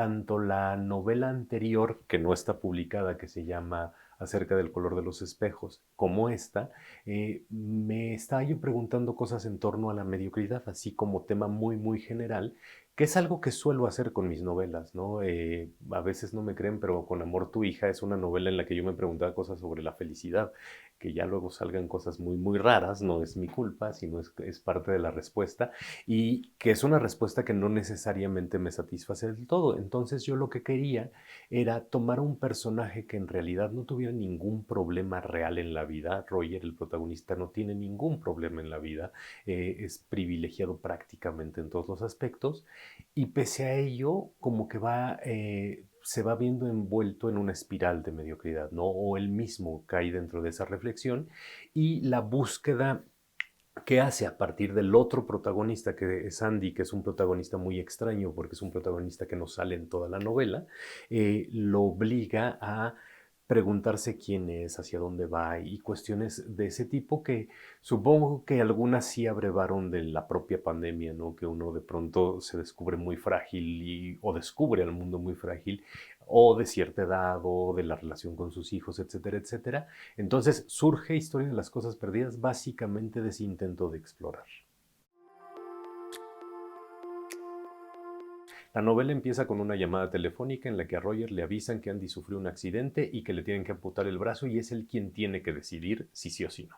tanto la novela anterior, que no está publicada, que se llama Acerca del color de los espejos, como esta, me estaba yo preguntando cosas en torno a la mediocridad, así como tema muy, muy general, que es algo que suelo hacer con mis novelas, ¿no? A veces no me creen, pero Con amor tu hija es una novela en la que yo me preguntaba cosas sobre la felicidad, que ya luego salgan cosas muy, muy raras, no es mi culpa, sino es parte de la respuesta, y que es una respuesta que no necesariamente me satisface del todo. Entonces yo lo que quería era tomar un personaje que en realidad no tuviera ningún problema real en la vida. Roger, el protagonista, no tiene ningún problema en la vida, es privilegiado prácticamente en todos los aspectos, y pese a ello, como que se va viendo envuelto en una espiral de mediocridad, ¿no? O él mismo cae dentro de esa reflexión, y la búsqueda que hace a partir del otro protagonista, que es Andy, que es un protagonista muy extraño porque es un protagonista que no sale en toda la novela, lo obliga a preguntarse quién es, hacia dónde va y cuestiones de ese tipo que supongo que algunas sí abrevaron de la propia pandemia, ¿no? Que uno de pronto se descubre muy frágil o descubre al mundo muy frágil o de cierta edad o de la relación con sus hijos, etcétera, etcétera. Entonces surge Historia de las Cosas Perdidas básicamente de ese intento de explorar. La novela empieza con una llamada telefónica en la que a Roger le avisan que Andy sufrió un accidente y que le tienen que amputar el brazo y es él quien tiene que decidir si sí o si no.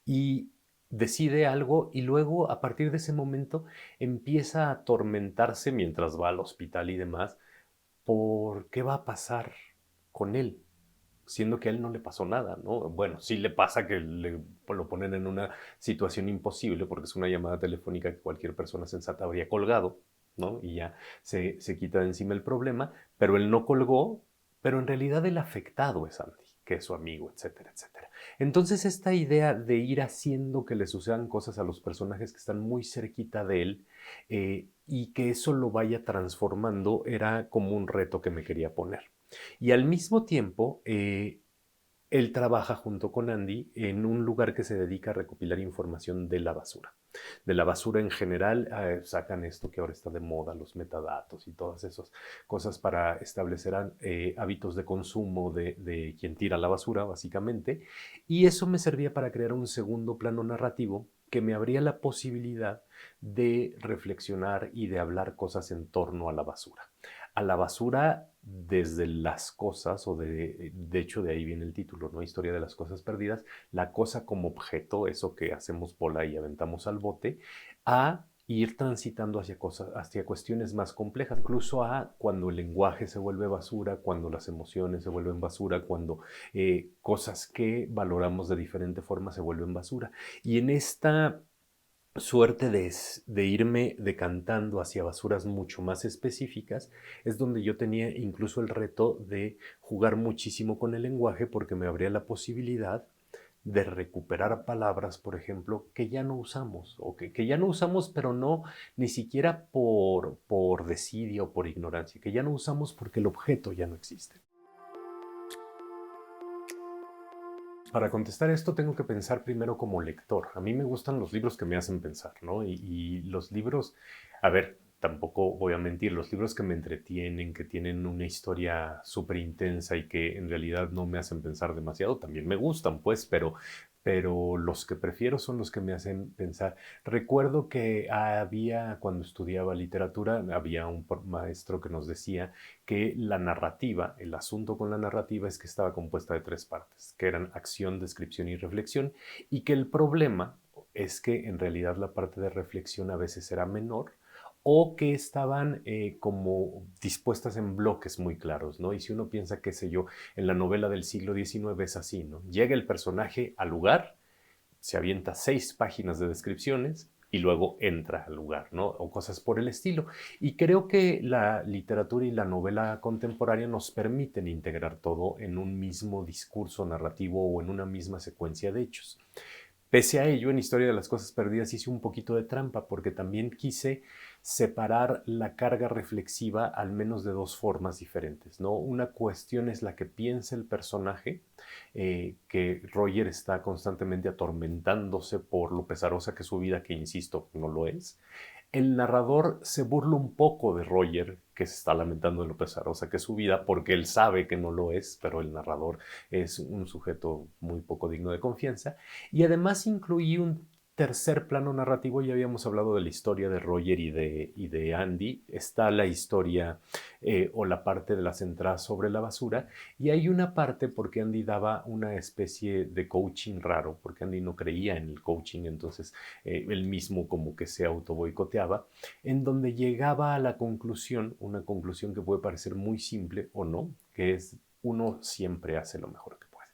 Y decide algo y luego a partir de ese momento empieza a atormentarse mientras va al hospital y demás por qué va a pasar con él, siendo que a él no le pasó nada, ¿no? Bueno, sí le pasa que lo ponen en una situación imposible porque es una llamada telefónica que cualquier persona sensata habría colgado, ¿no? Y ya se quita de encima el problema, pero él no colgó, pero en realidad el afectado es Andy, que es su amigo, etcétera, etcétera. Entonces esta idea de ir haciendo que le sucedan cosas a los personajes que están muy cerquita de él, y que eso lo vaya transformando era como un reto que me quería poner. Y al mismo tiempo, él trabaja junto con Andy en un lugar que se dedica a recopilar información de la basura. De la basura en general, sacan esto que ahora está de moda, los metadatos y todas esas cosas para establecer hábitos de consumo de quien tira la basura, básicamente. Y eso me servía para crear un segundo plano narrativo que me abría la posibilidad de reflexionar y de hablar cosas en torno a la basura. A la basura desde las cosas, de hecho de ahí viene el título, ¿no? Historia de las cosas perdidas, la cosa como objeto, eso que hacemos bola y aventamos al bote, a ir transitando hacia cosas, hacia cuestiones más complejas, incluso a cuando el lenguaje se vuelve basura, cuando las emociones se vuelven basura, cuando cosas que valoramos de diferente forma se vuelven basura. Y en esta suerte de irme decantando hacia basuras mucho más específicas, es donde yo tenía incluso el reto de jugar muchísimo con el lenguaje porque me abría la posibilidad de recuperar palabras, por ejemplo, que ya no usamos, o que ya no usamos, pero no ni siquiera por desidia o por ignorancia, que ya no usamos porque el objeto ya no existe. Para contestar esto tengo que pensar primero como lector. A mí me gustan los libros que me hacen pensar, ¿no? Y los libros, a ver, tampoco voy a mentir, los libros que me entretienen, que tienen una historia súper intensa y que en realidad no me hacen pensar demasiado, también me gustan, pues, pero los que prefiero son los que me hacen pensar. Recuerdo que cuando estudiaba literatura, había un maestro que nos decía que la narrativa, el asunto con la narrativa es que estaba compuesta de tres partes, que eran acción, descripción y reflexión, y que el problema es que en realidad la parte de reflexión a veces era menor o que estaban como dispuestas en bloques muy claros, ¿no? Y si uno piensa, qué sé yo, en la novela del siglo XIX es así, ¿no? Llega el personaje al lugar, se avienta 6 páginas de descripciones y luego entra al lugar, ¿no? O cosas por el estilo. Y creo que la literatura y la novela contemporánea nos permiten integrar todo en un mismo discurso narrativo o en una misma secuencia de hechos. Pese a ello, en Historia de las Cosas Perdidas hice un poquito de trampa porque también quise separar la carga reflexiva al menos de dos formas diferentes, ¿no? Una cuestión es la que piensa el personaje, que Roger está constantemente atormentándose por lo pesarosa que es su vida, que insisto, no lo es, El narrador se burla un poco de Roger, que se está lamentando de lo pesarosa que es su vida, porque él sabe que no lo es, pero el narrador es un sujeto muy poco digno de confianza. Y además incluí un tercer plano narrativo. Ya habíamos hablado de la historia de Roger y de Andy. Está la historia o la parte de las entradas sobre la basura. Y hay una parte porque Andy daba una especie de coaching raro, porque Andy no creía en el coaching, entonces él mismo como que se auto boicoteaba, en donde llegaba a la conclusión, una conclusión que puede parecer muy simple o no, que es uno siempre hace lo mejor que puede.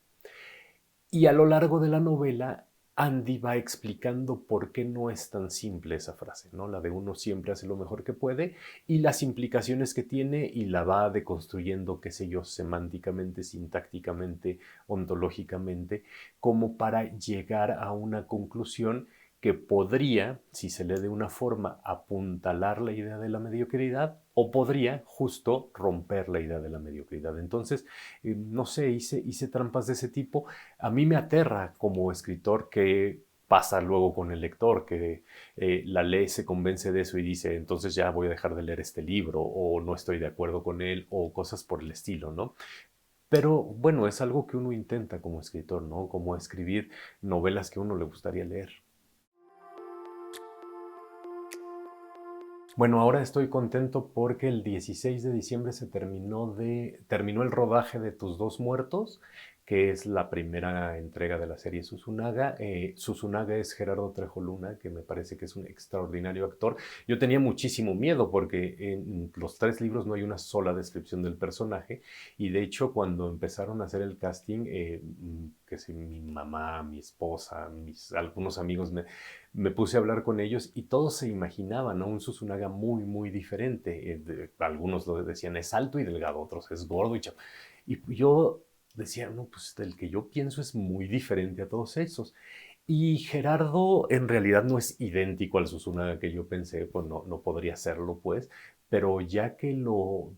Y a lo largo de la novela, Andy va explicando por qué no es tan simple esa frase, ¿no? La de uno siempre hace lo mejor que puede y las implicaciones que tiene y la va deconstruyendo, qué sé yo, semánticamente, sintácticamente, ontológicamente, como para llegar a una conclusión que podría, si se lee de una forma, apuntalar la idea de la mediocridad o podría justo romper la idea de la mediocridad. Entonces, no sé, hice trampas de ese tipo. A mí me aterra como escritor que pasa luego con el lector, que la lee, se convence de eso y dice, entonces ya voy a dejar de leer este libro o no estoy de acuerdo con él o cosas por el estilo, ¿no? Pero bueno, es algo que uno intenta como escritor, ¿no? Como escribir novelas que a uno le gustaría leer. Bueno, ahora estoy contento porque el 16 de diciembre terminó el rodaje de Tus dos muertos, que es la primera entrega de la serie Susunaga. Susunaga es Gerardo Trejo Luna, que me parece que es un extraordinario actor. Yo tenía muchísimo miedo porque en los tres libros no hay una sola descripción del personaje y de hecho cuando empezaron a hacer el casting, que sé, mi mamá, mi esposa, algunos amigos me puse a hablar con ellos y todos se imaginaban, ¿no? Un Susunaga muy, muy diferente. Algunos lo decían es alto y delgado, otros es gordo y chato. Y yo decía, no, pues el que yo pienso es muy diferente a todos esos. Y Gerardo en realidad no es idéntico al Susunaga que yo pensé, pues no, no podría serlo, pues, pero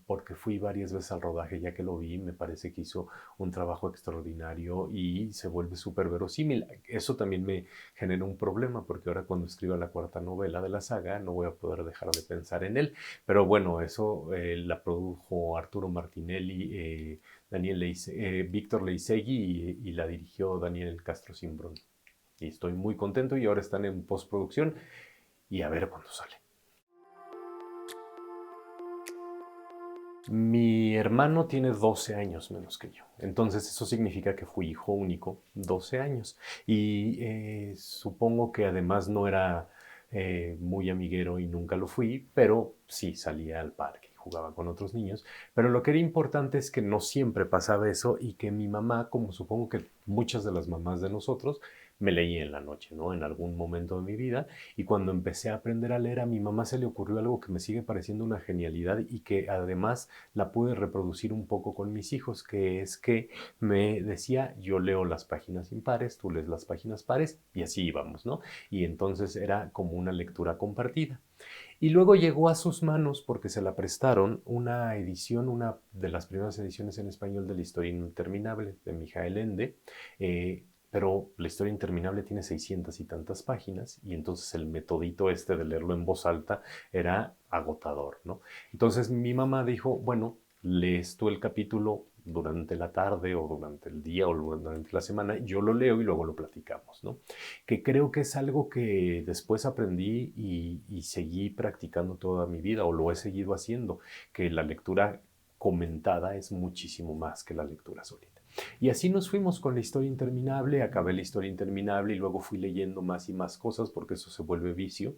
porque fui varias veces al rodaje, ya que lo vi, me parece que hizo un trabajo extraordinario y se vuelve súper verosímil. Eso también me genera un problema, porque ahora cuando escriba la cuarta novela de la saga no voy a poder dejar de pensar en él. Pero bueno, eso la produjo Arturo Martinelli, Víctor Leisegui y la dirigió Daniel Castro Simbrón. Y estoy muy contento y ahora están en postproducción y a ver cuándo sale. Mi hermano tiene 12 años menos que yo, entonces eso significa que fui hijo único 12 años y supongo que además no era muy amiguero y nunca lo fui, pero sí salía al parque, jugaba con otros niños, pero lo que era importante es que no siempre pasaba eso y que mi mamá, como supongo que muchas de las mamás de nosotros, me leía en la noche, ¿no? En algún momento de mi vida y cuando empecé a aprender a leer a mi mamá se le ocurrió algo que me sigue pareciendo una genialidad y que además la pude reproducir un poco con mis hijos, que es que me decía, yo leo las páginas impares, tú lees las páginas pares y así íbamos, ¿no? Y entonces era como una lectura compartida. Y luego llegó a sus manos, porque se la prestaron, una edición, una de las primeras ediciones en español de La historia interminable de Mijael Ende, pero La historia interminable tiene 600 y tantas páginas y entonces el metodito este de leerlo en voz alta era agotador, ¿no? Entonces mi mamá dijo, bueno, lees tú el capítulo durante la tarde o durante el día o durante la semana, yo lo leo y luego lo platicamos, ¿no? Que creo que es algo que después aprendí y seguí practicando toda mi vida o lo he seguido haciendo, que la lectura comentada es muchísimo más que la lectura solita. Y así nos fuimos con La historia interminable, acabé La historia interminable y luego fui leyendo más y más cosas porque eso se vuelve vicio,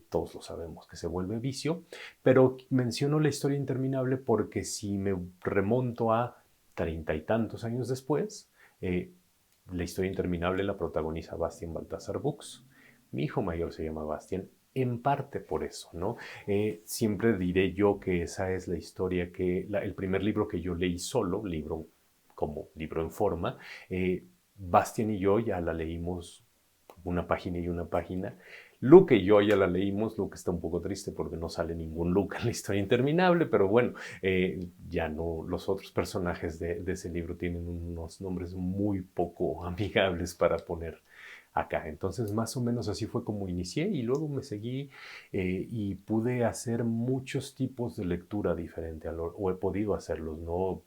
todos lo sabemos que se vuelve vicio, pero menciono La historia interminable porque si me remonto a treinta y tantos años después, La historia interminable la protagoniza Bastian Baltasar Bux. Mi hijo mayor se llama Bastian, en parte por eso, ¿no? Siempre diré yo que esa es la historia el primer libro que yo leí solo, como libro en forma. Bastian y yo ya la leímos una página y una página. Luke y yo ya la leímos. Luke está un poco triste porque no sale ningún Luke en La historia interminable, pero bueno, ya no, los otros personajes de ese libro tienen unos nombres muy poco amigables para poner acá. Entonces, más o menos así fue como inicié y luego me seguí y pude hacer muchos tipos de lectura diferente, o he podido hacerlos, ¿no?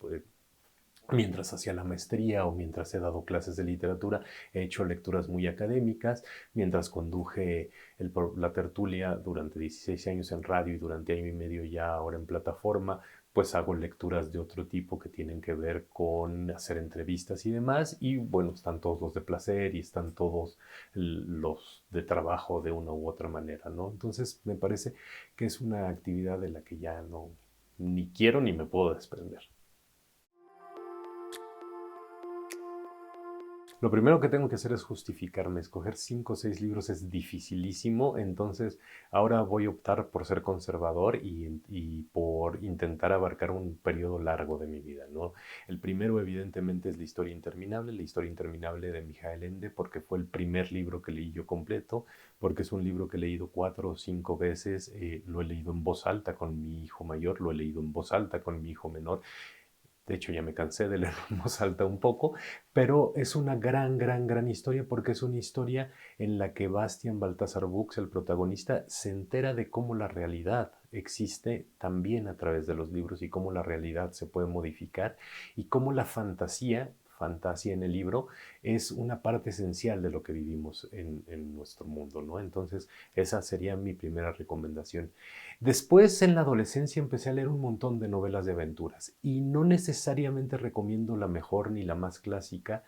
Mientras hacía la maestría o mientras he dado clases de literatura, he hecho lecturas muy académicas. Mientras conduje la tertulia durante 16 años en radio y durante año y medio ya ahora en plataforma, pues hago lecturas de otro tipo que tienen que ver con hacer entrevistas y demás. Y bueno, están todos los de placer y están todos los de trabajo de una u otra manera, ¿no? Entonces me parece que es una actividad de la que ya no ni quiero ni me puedo desprender. Lo primero que tengo que hacer es justificarme. Escoger 5 o 6 libros es dificilísimo, entonces ahora voy a optar por ser conservador y por intentar abarcar un periodo largo de mi vida, ¿no? El primero evidentemente es La historia interminable de Mijael Ende, porque fue el primer libro que leí yo completo, porque es un libro que he leído 4 o 5 veces, lo he leído en voz alta con mi hijo mayor, lo he leído en voz alta con mi hijo menor. De hecho, ya me cansé de leer en voz alta un poco, pero es una gran, gran, gran historia porque es una historia en la que Bastian Baltasar Bux, el protagonista, se entera de cómo la realidad existe también a través de los libros y cómo la realidad se puede modificar y cómo la fantasía en el libro, es una parte esencial de lo que vivimos en nuestro mundo, ¿no? Entonces, esa sería mi primera recomendación. Después, en la adolescencia, empecé a leer un montón de novelas de aventuras y no necesariamente recomiendo la mejor ni la más clásica.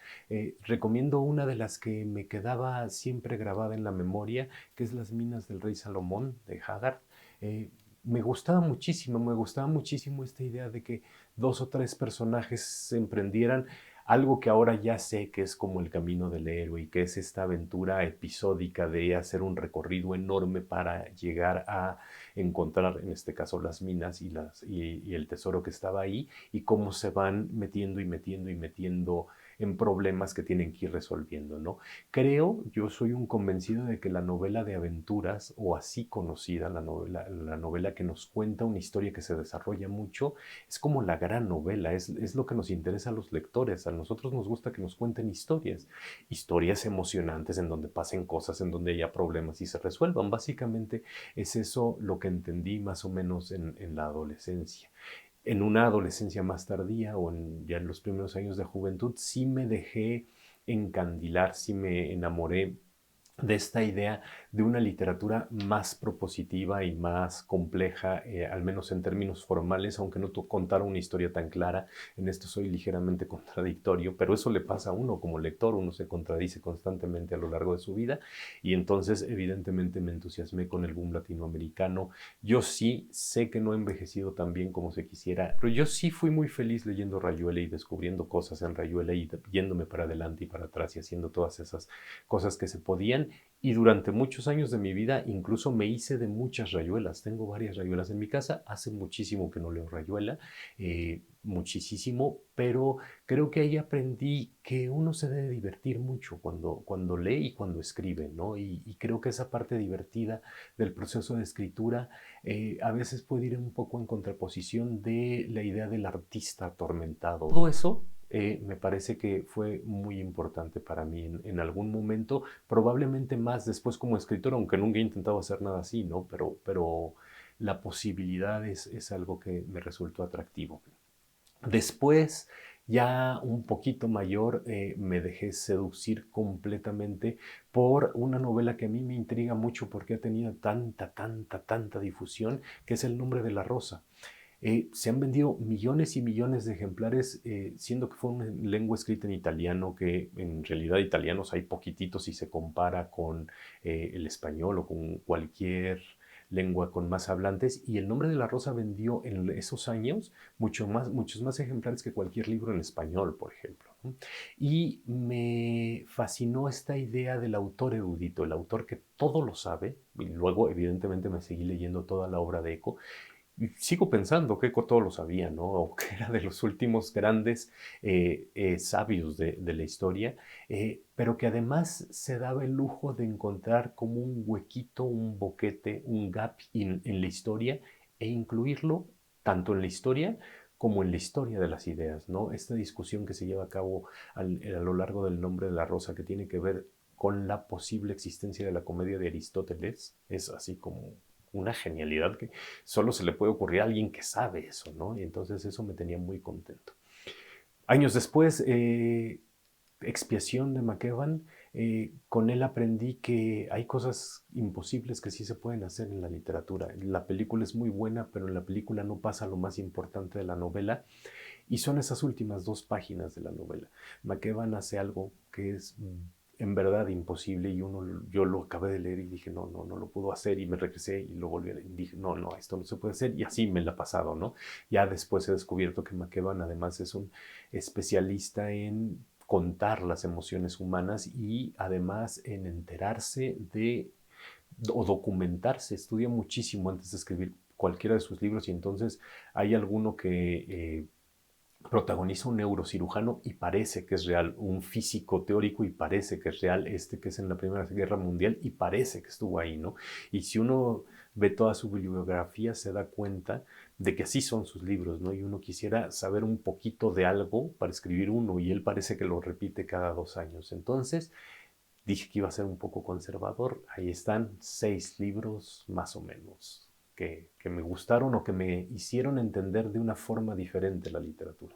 Recomiendo una de las que me quedaba siempre grabada en la memoria, que es Las minas del rey Salomón de Haggard. Eh, me gustaba muchísimo esta idea de que 2 o 3 personajes se emprendieran algo que ahora ya sé que es como el camino del héroe y que es esta aventura episódica de hacer un recorrido enorme para llegar a encontrar, en este caso, las minas y el tesoro que estaba ahí y cómo se van metiendo y metiendo y metiendo en problemas que tienen que ir resolviendo, ¿no? Yo soy un convencido de que la novela de aventuras, o así conocida, la novela que nos cuenta una historia que se desarrolla mucho, es como la gran novela, es lo que nos interesa a los lectores. A nosotros nos gusta que nos cuenten historias emocionantes en donde pasen cosas, en donde haya problemas y se resuelvan. Básicamente es eso lo que entendí más o menos en la adolescencia. En una adolescencia más tardía o ya en los primeros años de juventud, sí me dejé encandilar, sí me enamoré de esta idea de una literatura más propositiva y más compleja, al menos en términos formales, aunque no contara una historia tan clara. En esto soy ligeramente contradictorio, pero eso le pasa a uno como lector, uno se contradice constantemente a lo largo de su vida y entonces evidentemente me entusiasmé con el boom latinoamericano. Yo sí sé que no he envejecido tan bien como se quisiera, pero yo sí fui muy feliz leyendo Rayuela y descubriendo cosas en Rayuela y yéndome para adelante y para atrás y haciendo todas esas cosas que se podían. Y durante muchos años de mi vida incluso me hice de muchas rayuelas. Tengo varias rayuelas en mi casa. Hace muchísimo que no leo rayuela, muchísimo, pero creo que ahí aprendí que uno se debe divertir mucho cuando lee y cuando escribe, ¿no? Y creo que esa parte divertida del proceso de escritura a veces puede ir un poco en contraposición de la idea del artista atormentado. Todo eso me parece que fue muy importante para mí en algún momento, probablemente más después como escritor, aunque nunca he intentado hacer nada así, ¿no? Pero la posibilidad es algo que me resultó atractivo. Después, ya un poquito mayor, me dejé seducir completamente por una novela que a mí me intriga mucho porque ha tenido tanta, tanta, tanta difusión, que es El nombre de la rosa. Se han vendido millones y millones de ejemplares, siendo que fue una lengua escrita en italiano, que en realidad italianos hay poquititos si se compara con el español o con cualquier lengua con más hablantes, y El nombre de la rosa vendió en esos años muchos más ejemplares que cualquier libro en español, por ejemplo, ¿no? Y me fascinó esta idea del autor erudito, el autor que todo lo sabe, y luego evidentemente me seguí leyendo toda la obra de Eco, y sigo pensando que Eco todo lo sabía, ¿no? O que era de los últimos grandes sabios de la historia, pero que además se daba el lujo de encontrar como un huequito, un boquete, un gap en la historia e incluirlo tanto en la historia como en la historia de las ideas, ¿no? Esta discusión que se lleva a cabo a lo largo del Nombre de la Rosa, que tiene que ver con la posible existencia de la comedia de Aristóteles, es así como una genialidad que solo se le puede ocurrir a alguien que sabe eso, ¿no? Y entonces eso me tenía muy contento. Años después, Expiación de McEwan, con él aprendí que hay cosas imposibles que sí se pueden hacer en la literatura. La película es muy buena, pero en la película no pasa lo más importante de la novela, y son esas últimas 2 páginas de la novela. McEwan hace algo que es en verdad imposible, y yo lo acabé de leer y dije, no, no, no lo puedo hacer, y me regresé y lo volví a leer y dije, no, no, esto no se puede hacer, y así me la ha pasado, ¿no? Ya después he descubierto que McEwan además es un especialista en contar las emociones humanas y además en enterarse de o documentarse, estudia muchísimo antes de escribir cualquiera de sus libros, y entonces hay alguno que protagoniza un neurocirujano y parece que es real, un físico teórico y parece que es real, este que es en la Primera Guerra Mundial y parece que estuvo ahí, ¿no? Y si uno ve toda su bibliografía se da cuenta de que así son sus libros, ¿no? Y uno quisiera saber un poquito de algo para escribir uno, y él parece que lo repite cada 2 años. Entonces dije que iba a ser un poco conservador. Ahí están 6 libros más o menos que me gustaron o que me hicieron entender de una forma diferente la literatura.